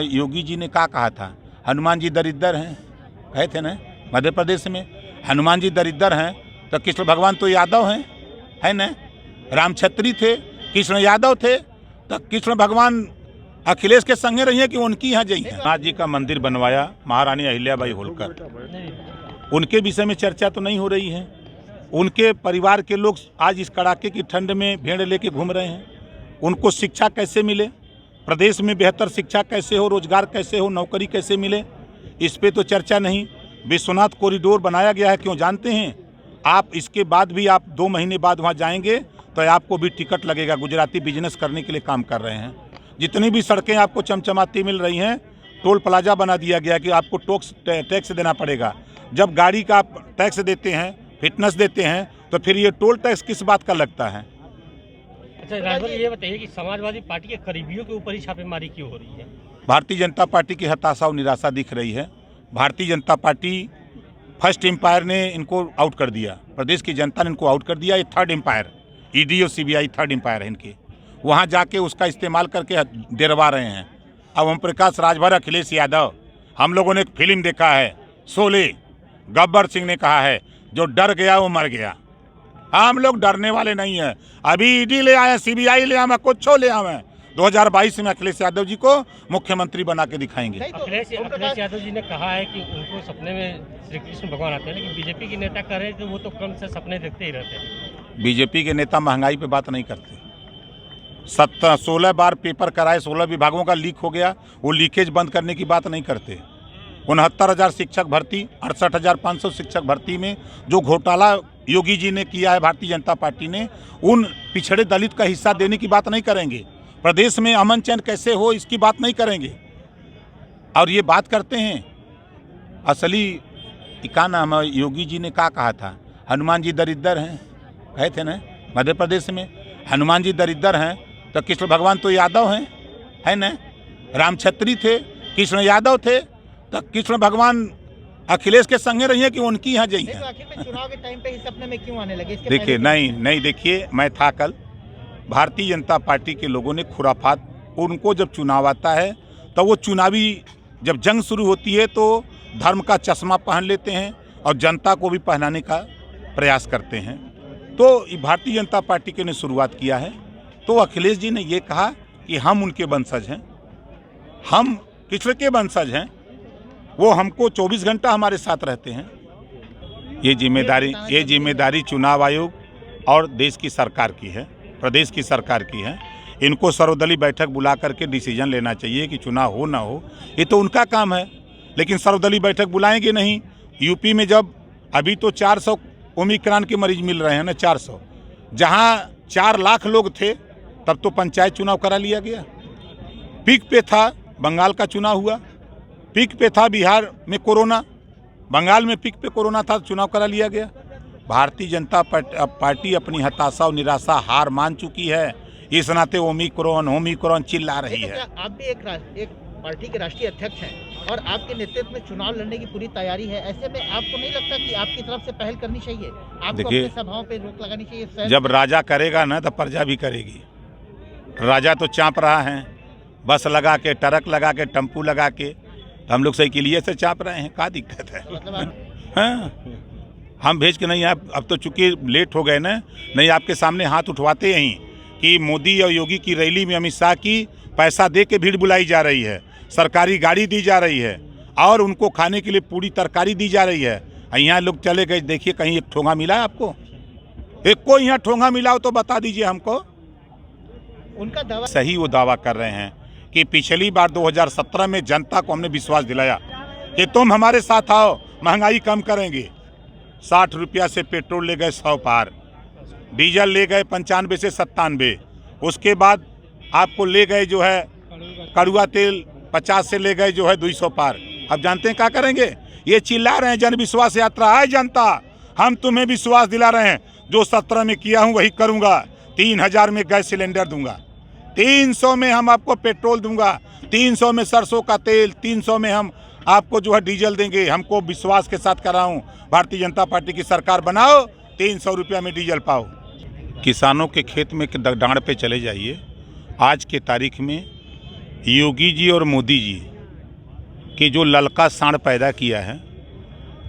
योगी जी ने क्या कहा था, हनुमान जी दरिद्र हैं, कहे थे ना मध्य प्रदेश में। हनुमान जी दरिद्र हैं तो कृष्ण भगवान तो यादव हैं, है ना। राम छत्री थे, कृष्ण यादव थे, तो कृष्ण भगवान अखिलेश के संगे रही है कि उनकी यहाँ जाइए। नाथ जी का मंदिर बनवाया महारानी अहिल्याबाई होलकर, उनके विषय में चर्चा तो नहीं हो रही है। उनके परिवार के लोग आज इस कड़ाके की ठंड में भेड़ लेके घूम रहे हैं। उनको शिक्षा कैसे मिले, प्रदेश में बेहतर शिक्षा कैसे हो, रोजगार कैसे हो, नौकरी कैसे मिले, इस पे तो चर्चा नहीं। विश्वनाथ कॉरिडोर बनाया गया है, क्यों जानते हैं आप? इसके बाद भी आप 2 महीने बाद वहाँ जाएंगे तो आपको भी टिकट लगेगा। गुजराती बिजनेस करने के लिए काम कर रहे हैं। जितनी भी सड़कें आपको चमचमाती मिल रही हैं, टोल प्लाजा बना दिया गया कि आपको टैक्स देना पड़ेगा। जब गाड़ी का आप टैक्स देते हैं, फिटनेस देते हैं, तो फिर ये टोल टैक्स किस बात का लगता है? अच्छा राजभर, ये बताइए कि समाजवादी पार्टी के करीबियों के ऊपर ही छापेमारी क्यों हो रही है? भारतीय जनता पार्टी की हताशा और निराशा दिख रही है। Bharatiya Janata party first empire ने इनको आउट कर दिया, प्रदेश की जनता ने इनको आउट कर दिया। ये थर्ड एम्पायर, ईडी और सीबीआई थर्ड एम्पायर है इनके। वहाँ जाके उसका इस्तेमाल करके डरवा रहे हैं। अब ओम प्रकाश राजभर, अखिलेश यादव, हम लोगों ने एक फिल्म देखा है शोले, गब्बर सिंह ने कहा है जो डर गया वो मर गया। हम लोग डरने वाले नहीं हैं। अभी ईडी ले आए, सीबीआई ले आए, कुछ ले आए। 2022 में अखिलेश यादव जी को मुख्यमंत्री बना के दिखाएंगे। अखिलेश यादव जी ने कहा है कि उनको सपने में श्री कृष्ण भगवान आते हैं, लेकिन बीजेपी के नेता कह रहे हैं कि वो तो कम से सपने देखते ही रहते हैं। बीजेपी के नेता महंगाई पे बात नहीं करते। 16 बार पेपर कराए, 16 विभागों का लीक हो गया, वो लीकेज बंद करने की बात नहीं करते। 69,000 शिक्षक भर्ती, 68,500 शिक्षक भर्ती में जो घोटाला योगी जी ने किया है भारतीय जनता पार्टी ने, उन पिछड़े दलित का हिस्सा देने की बात नहीं करेंगे। प्रदेश में अमन चैन कैसे हो इसकी बात नहीं करेंगे। और ये बात करते हैं असली क्या नाम है, योगी जी ने क्या कहा था, हनुमान जी दरिद्र हैं, कहे थे ना मध्य प्रदेश में। हनुमान जी दरिद्र हैं तो कृष्ण भगवान तो यादव हैं, है ना। राम छत्री थे, कृष्ण यादव थे, तो कृष्ण भगवान अखिलेश के संगे रही है कि उनकी यहाँ जाइए। आखिर में चुनाव के टाइम पे ही सपने में क्यों आने लगे? देखिए नहीं देखिए, मैं था कल, भारतीय जनता पार्टी के लोगों ने खुराफात, उनको जब चुनाव आता है तो वो चुनावी जब जंग शुरू होती है तो धर्म का चश्मा पहन लेते हैं और जनता को भी पहनाने का प्रयास करते हैं। तो भारतीय जनता पार्टी के ने शुरुआत किया है। तो अखिलेश जी ने ये कहा कि हम उनके वंशज हैं, हम कृष्ण के वंशज हैं, वो हमको 24 घंटा हमारे साथ रहते हैं। ये जिम्मेदारी चुनाव आयोग और देश की सरकार की है, प्रदेश की सरकार की है। इनको सर्वदलीय बैठक बुला करके डिसीजन लेना चाहिए कि चुनाव हो ना हो, ये तो उनका काम है। लेकिन सर्वदलीय बैठक बुलाएंगे नहीं। यूपी में जब अभी तो 400 ओमिक्रॉन के मरीज मिल रहे हैं ना, 400, जहाँ 4 लाख लोग थे तब तो पंचायत चुनाव करा लिया गया। पीक पे था बंगाल का चुनाव हुआ, पीक पे था बिहार में कोरोना, बंगाल में पीक पे कोरोना था, चुनाव करा लिया गया। भारतीय जनता पार्टी अपनी हताशा और निराशा हार मान चुकी है। इस नाते ओमिक्रॉन चिल्ला रही है। आप भी एक पार्टी के राष्ट्रीय अध्यक्ष हैं और आपके नेतृत्व में चुनाव लड़ने की पूरी तैयारी है। ऐसे में आपको नहीं लगता कि आपकी तरफ से पहल करनी चाहिए? आपको अपनी सभाओं पे रोक लगानी चाहिए? जब राजा करेगा ना तो प्रजा भी करेगी। राजा तो चाँप रहा है, बस लगा के, ट्रक लगा के, टेम्पू लगा के, हम लोग साइकिलिए से चाँप रहे हैं, क्या दिक्कत है? हाँ, हम भेज के नहीं, अब तो चूंकि लेट हो गए ना, नहीं आपके सामने हाथ उठवाते यहीं कि मोदी और योगी की रैली में अमित शाह की पैसा दे के भीड़ बुलाई जा रही है, सरकारी गाड़ी दी जा रही है और उनको खाने के लिए पूरी तरकारी दी जा रही है। यहाँ लोग चले गए, देखिए कहीं एक ठोंगा मिला है आपको? एक को यहाँ ठोंगा मिला हो तो बता दीजिए हमको। उनका दावा सही वो दावा कर रहे हैं कि पिछली बार 2017 में जनता को हमने विश्वास दिलाया कि तुम हमारे साथ आओ, महंगाई कम करेंगे। 60 रुपया से पेट्रोल ले गए 100 पार, डीजल ले गए 95 से 97, उसके बाद आपको ले गए जो है कड़ुआ तेल 50 से ले गए जो है 200 पार। अब जानते हैं क्या करेंगे? ये चिल्ला रहे हैं जन विश्वास यात्रा है। जनता, हम तुम्हें विश्वास दिला रहे हैं, जो 17 में किया हूँ वही करूँगा। 3000 में गैस सिलेंडर दूंगा, 300 में हम आपको पेट्रोल दूंगा, 300 में सरसों का तेल, 300 में हम आपको जो है डीजल देंगे। हमको विश्वास के साथ कराऊं, भारतीय जनता पार्टी की सरकार बनाओ, 300 रुपया में डीजल पाओ। किसानों के खेत में डांड पे चले जाइए। आज के तारीख में योगी जी और मोदी जी के जो ललका साँड़ पैदा किया है,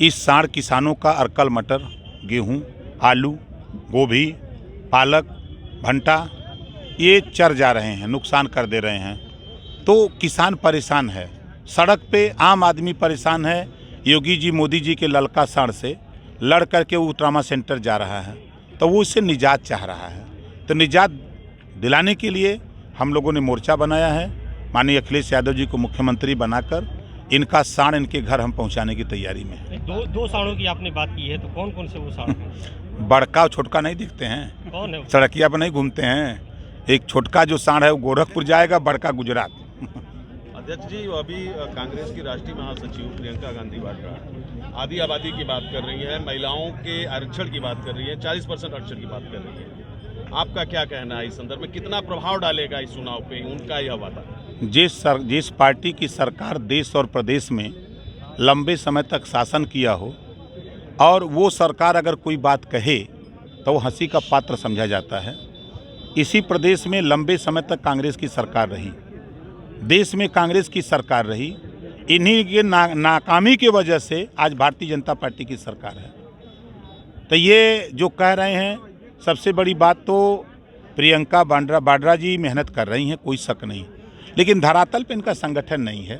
इस साँड़ किसानों का अरकल मटर, गेहूं, आलू, गोभी, पालक, भंटा ये चर जा रहे हैं, नुकसान कर दे रहे हैं। तो किसान परेशान है, सड़क पे आम आदमी परेशान है। योगी जी मोदी जी के ललका साँड़ से लड़ करके वो ट्रामा सेंटर जा रहा है, तो वो इससे निजात चाह रहा है। तो निजात दिलाने के लिए हम लोगों ने मोर्चा बनाया है। माननीय अखिलेश यादव जी को मुख्यमंत्री बनाकर इनका साँड़ इनके घर हम पहुंचाने की तैयारी में है। दो साड़ों की आपने बात की है, तो कौन कौन से वो साड़ हैं? बड़का और छोटका नहीं दिखते हैं, कौन है वो? सड़किया पर नहीं घूमते हैं। एक छोटका जो साँड़ है वो गोरखपुर जाएगा, बड़का गुजरात। अध्यक्ष जी, अभी कांग्रेस की राष्ट्रीय महासचिव प्रियंका गांधी वाड्रा आधी आबादी की बात कर रही है, महिलाओं के आरक्षण की बात कर रही है, 40% आरक्षण की बात कर रही है। आपका क्या कहना है इस संदर्भ में? कितना प्रभाव डालेगा इस चुनाव पे उनका यह वादा? जिस पार्टी की सरकार देश और प्रदेश में लंबे समय तक शासन किया हो और वो सरकार अगर कोई बात कहे तो वो हंसी का पात्र समझा जाता है। इसी प्रदेश में लंबे समय तक कांग्रेस की सरकार रही, देश में कांग्रेस की सरकार रही। इन्हीं के नाकामी की वजह से आज भारतीय जनता पार्टी की सरकार है। तो ये जो कह रहे हैं, सबसे बड़ी बात तो प्रियंका वाड्रा जी मेहनत कर रही हैं, कोई शक नहीं, लेकिन धरातल पे इनका संगठन नहीं है।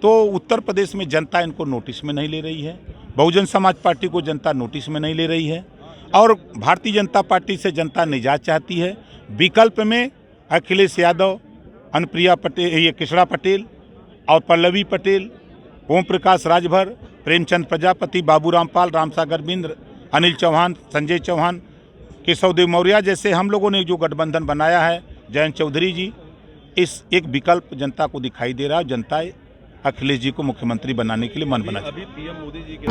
तो उत्तर प्रदेश में जनता इनको नोटिस में नहीं ले रही है, बहुजन समाज पार्टी को जनता नोटिस में नहीं ले रही है, और भारतीय जनता पार्टी से जनता निजात चाहती है। विकल्प में अखिलेश यादव, अनुप्रिया पटेल, ये कृष्णा पटेल और पल्लवी पटेल, ओम प्रकाश राजभर, प्रेमचंद प्रजापति, बाबूराम पाल, रामसागर बिंद्र, अनिल चौहान, संजय चौहान, केशव देव मौर्य जैसे हम लोगों ने जो गठबंधन बनाया है, जयंत चौधरी जी, इस एक विकल्प जनता को दिखाई दे रहा है। जनता अखिलेश जी को मुख्यमंत्री बनाने के लिए मन बना। अभी पीएम मोदी जी के